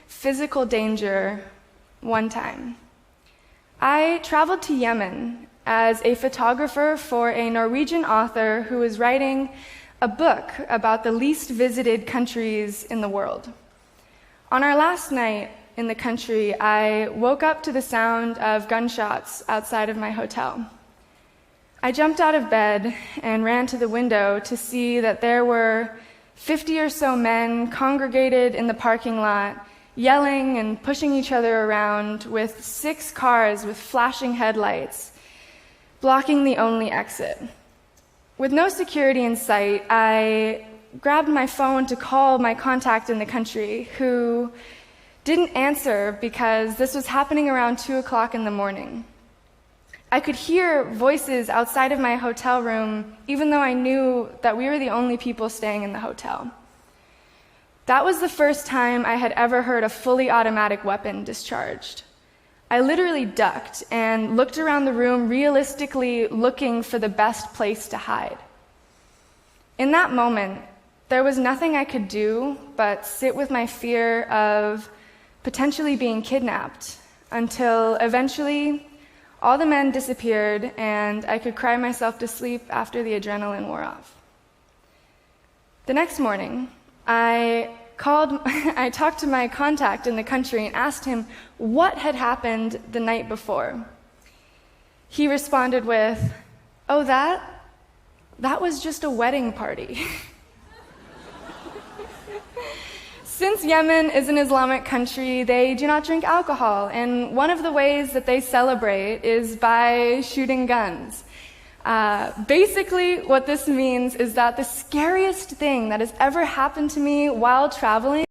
physical danger one time. I traveled to Yemen as a photographer for a Norwegian author who was writing a book about the least visited countries in the world. On our last night in the country, I woke up to the sound of gunshots outside of my hotel. I jumped out of bed and ran to the window to see that there were 50 or so men congregated in the parking lot, yelling and pushing each other around with 6 cars with flashing headlights, blocking the only exit. With no security in sight, I grabbed my phone to call my contact in the country, who didn't answer because this was happening around 2 o'clock in the morning. I could hear voices outside of my hotel room, even though I knew that we were the only people staying in the hotel. That was the first time I had ever heard a fully automatic weapon discharged. I literally ducked and looked around the room, realistically looking for the best place to hide. In that moment, there was nothing I could do but sit with my fear of potentially being kidnapped until eventually all the men disappeared and I could cry myself to sleep after the adrenaline wore off. The next morning, I talked to my contact in the country and asked him what had happened the night before. He responded with, "Oh, that was just a wedding party." Since Yemen is an Islamic country, they do not drink alcohol, and one of the ways that they celebrate is by shooting guns. Basically, what this means is that the scariest thing that has ever happened to me while traveling